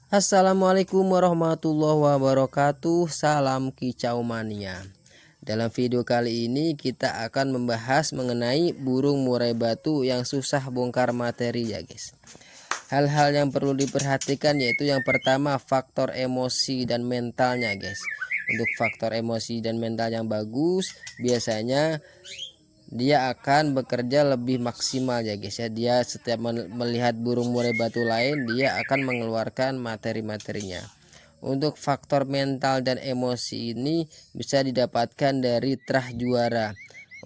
Assalamualaikum warahmatullahi wabarakatuh. Salam kicau mania. Dalam video kali ini kita akan membahas mengenai burung murai batu yang susah bongkar materi ya guys. Hal-hal yang perlu diperhatikan yaitu yang pertama faktor emosi dan mentalnya guys. Untuk faktor emosi dan mental yang bagus biasanya dia akan bekerja lebih maksimal ya guys ya. Dia setiap melihat burung murai batu lain dia akan mengeluarkan materi-materinya. Untuk faktor mental dan emosi ini bisa didapatkan dari terah juara.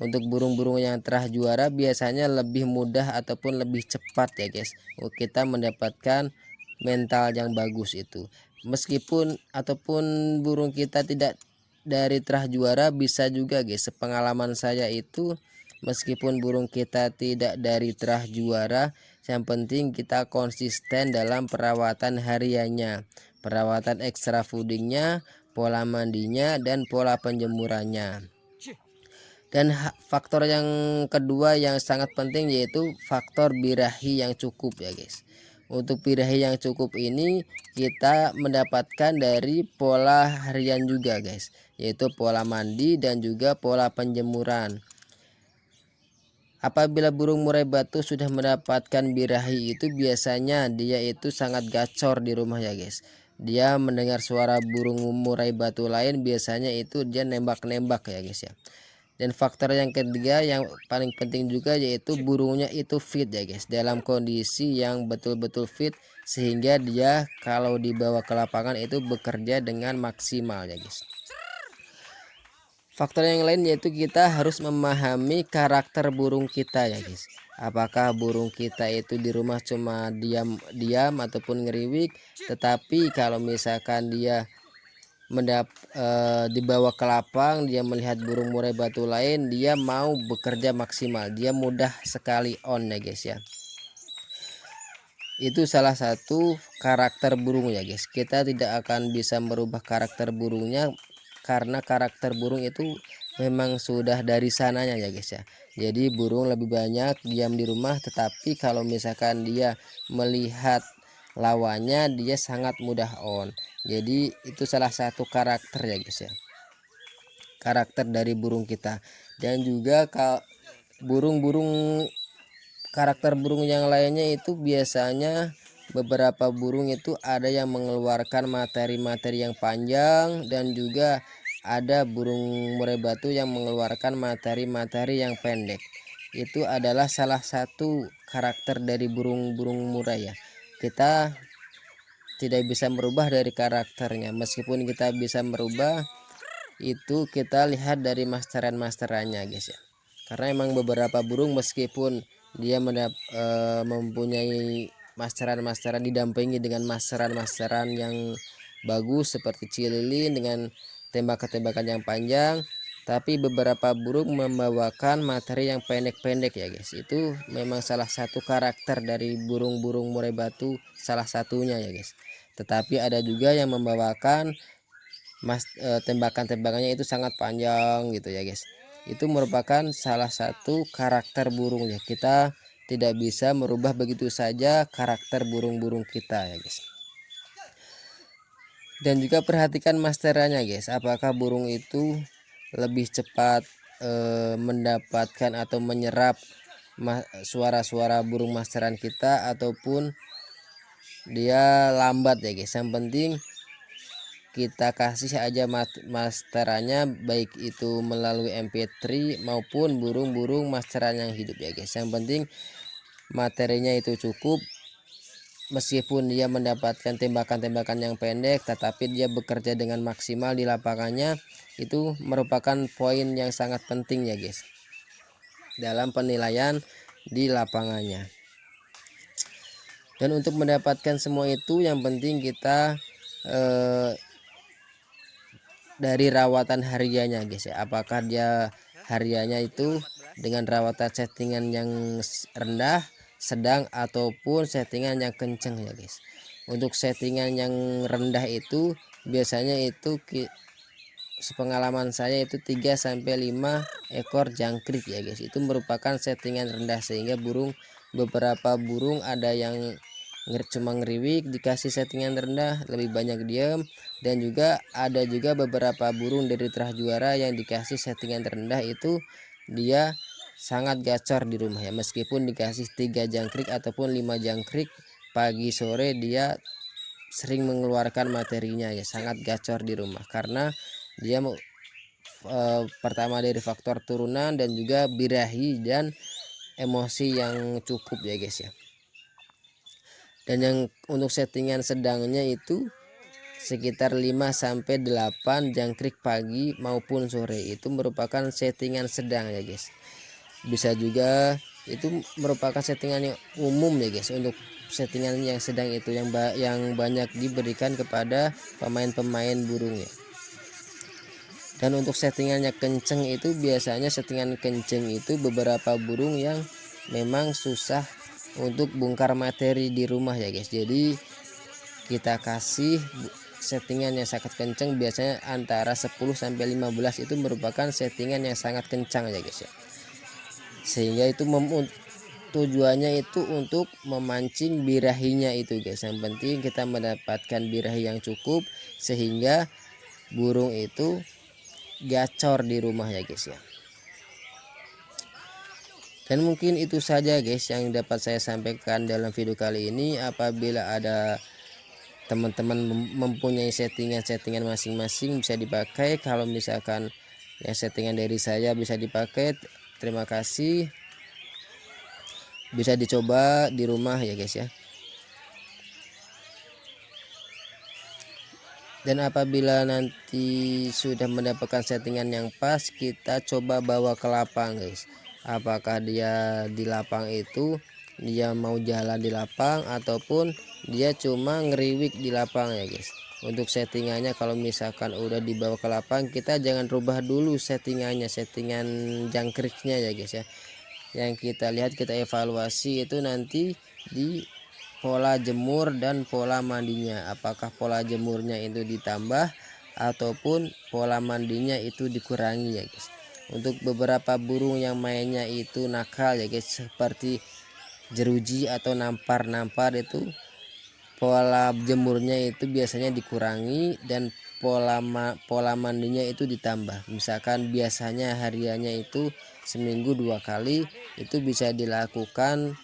Untuk burung-burung yang terah juara biasanya lebih mudah ataupun lebih cepat ya guys kita mendapatkan mental yang bagus itu. Meskipun ataupun burung kita tidak dari terah juara bisa juga guys, sepengalaman saya itu meskipun burung kita tidak dari terah juara, yang penting kita konsisten dalam perawatan hariannya, perawatan extra foodingnya, pola mandinya, dan pola penjemurannya. Dan faktor yang kedua yang sangat penting yaitu faktor birahi yang cukup ya guys. Untuk birahi yang cukup ini kita mendapatkan dari pola harian juga guys, yaitu pola mandi dan juga pola penjemuran. Apabila burung murai batu sudah mendapatkan birahi itu biasanya dia itu sangat gacor di rumah ya guys. Dia mendengar suara burung murai batu lain biasanya itu dia nembak-nembak ya guys ya. Dan faktor yang ketiga yang paling penting juga yaitu burungnya itu fit ya guys, dalam kondisi yang betul-betul fit sehingga dia kalau dibawa ke lapangan itu bekerja dengan maksimal ya guys. Faktor yang lain yaitu kita harus memahami karakter burung kita ya guys. Apakah burung kita itu di rumah cuma diam ataupun ngeriwik, tetapi kalau misalkan dia dibawa ke lapang, dia melihat burung murai batu lain, dia mau bekerja maksimal, dia mudah sekali on ya guys ya. Itu salah satu karakter burung ya guys. Kita tidak akan bisa merubah karakter burungnya karena karakter burung itu memang sudah dari sananya ya guys ya. Jadi burung lebih banyak diam di rumah, tetapi kalau misalkan dia melihat lawannya dia sangat mudah on. Jadi itu salah satu karakter ya guys ya, karakter dari burung kita. Dan juga burung-burung karakter burung yang lainnya itu biasanya beberapa burung itu ada yang mengeluarkan materi-materi yang panjang, dan juga ada burung murai batu yang mengeluarkan materi-materi yang pendek. Itu adalah salah satu karakter dari burung-burung murai ya. Kita tidak bisa merubah dari karakternya. Meskipun kita bisa merubah, itu kita lihat dari masteran-masterannya guys ya. Karena emang beberapa burung meskipun dia mempunyai masteran-masteran, didampingi dengan masteran-masteran yang bagus seperti cililin dengan tembakan-tembakan yang panjang, tapi beberapa burung membawakan materi yang pendek-pendek ya guys. Itu memang salah satu karakter dari burung-burung murai batu, salah satunya ya guys. Tetapi ada juga yang membawakan tembakan-tembakannya itu sangat panjang gitu ya guys. Itu merupakan salah satu karakter burung ya. Kita tidak bisa merubah begitu saja karakter burung-burung kita ya guys. Dan juga perhatikan masterannya guys, apakah burung itu lebih cepat mendapatkan atau menyerap suara-suara burung masteran kita ataupun dia lambat ya guys. Yang penting kita kasih aja masterannya, baik itu melalui MP3 maupun burung-burung masteran yang hidup ya guys. Yang penting materinya itu cukup, meskipun dia mendapatkan tembakan-tembakan yang pendek tetapi dia bekerja dengan maksimal di lapangannya. Itu merupakan poin yang sangat penting ya guys dalam penilaian di lapangannya. Dan untuk mendapatkan semua itu yang penting kita dari rawatan hariannya guys ya. Apakah dia hariannya itu dengan rawatan settingan yang rendah, sedang, ataupun settingan yang kenceng ya guys. Untuk settingan yang rendah itu biasanya itu sepengalaman saya itu 3-5 ekor jangkrik ya guys. Itu merupakan settingan rendah sehingga beberapa burung ada yang cuma ngeriwik, dikasih settingan rendah lebih banyak diam. Dan juga ada juga beberapa burung dari terah juara yang dikasih settingan rendah itu dia sangat gacor di rumah ya, meskipun dikasih 3 jangkrik ataupun 5 jangkrik pagi sore dia sering mengeluarkan materinya ya, sangat gacor di rumah karena dia pertama dari faktor turunan dan juga birahi dan emosi yang cukup ya guys ya. Dan yang untuk settingan sedangnya itu sekitar 5-8 jangkrik pagi maupun sore, itu merupakan settingan sedang ya guys. Bisa juga itu merupakan settingan yang umum ya guys. Untuk settingan yang sedang itu yang banyak diberikan kepada pemain-pemain burung ya. Dan untuk settingannya kenceng itu biasanya settingan kenceng itu beberapa burung yang memang susah untuk bongkar materi di rumah ya guys. Jadi kita kasih settingan yang sangat kencang, biasanya antara 10-15 itu merupakan settingan yang sangat kencang ya guys ya. Sehingga itu tujuannya itu untuk memancing birahinya itu guys. Yang penting kita mendapatkan birahi yang cukup sehingga burung itu gacor di rumah ya guys ya. Dan mungkin itu saja guys yang dapat saya sampaikan dalam video kali ini. Apabila ada teman-teman mempunyai settingan masing-masing bisa dipakai. Kalau misalkan yang settingan dari saya bisa dipakai, terima kasih, bisa dicoba di rumah ya guys ya. Dan apabila nanti sudah mendapatkan settingan yang pas, kita coba bawa ke lapang guys. Apakah dia di lapang itu dia mau jalan di lapang ataupun dia cuma ngeriwik di lapang ya guys. Untuk settingannya kalau misalkan udah dibawa ke lapang, kita jangan rubah dulu settingannya, settingan jangkriknya ya guys ya. Yang kita lihat, kita evaluasi itu nanti di pola jemur dan pola mandinya. Apakah pola jemurnya itu ditambah ataupun pola mandinya itu dikurangi ya guys. Untuk beberapa burung yang mainnya itu nakal ya guys, seperti jeruji atau nampar itu pola jemurnya itu biasanya dikurangi dan pola mandinya itu ditambah. Misalkan biasanya hariannya itu seminggu 2 kali, itu bisa dilakukan.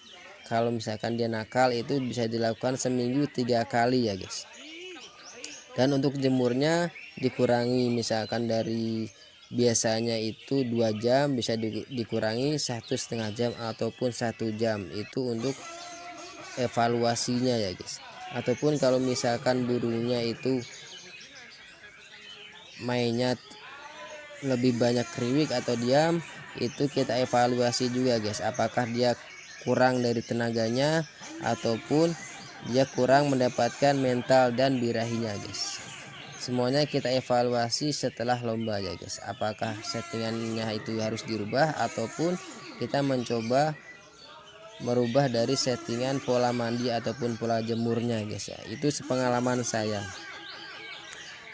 Kalau misalkan dia nakal itu bisa dilakukan seminggu 3 kali ya guys. Dan untuk jemurnya dikurangi, misalkan dari biasanya itu 2 jam bisa dikurangi 1,5 jam ataupun 1 jam, itu untuk evaluasinya ya guys. Ataupun kalau misalkan burungnya itu mainnya lebih banyak kriwik atau diam, itu kita evaluasi juga guys, apakah dia kurang dari tenaganya ataupun dia kurang mendapatkan mental dan birahinya guys. Semuanya kita evaluasi setelah lomba ya guys, apakah settingannya itu harus dirubah ataupun kita mencoba merubah dari settingan pola mandi ataupun pola jemurnya guys ya. Itu sepengalaman saya.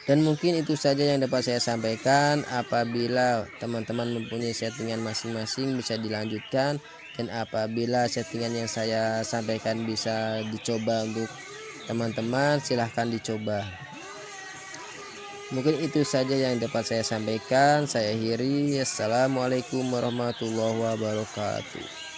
Dan mungkin itu saja yang dapat saya sampaikan. Apabila teman-teman mempunyai settingan masing-masing bisa dilanjutkan, dan apabila settingan yang saya sampaikan bisa dicoba untuk teman-teman, silahkan dicoba. Mungkin itu saja yang dapat saya sampaikan. Saya akhiri. Assalamualaikum warahmatullahi wabarakatuh.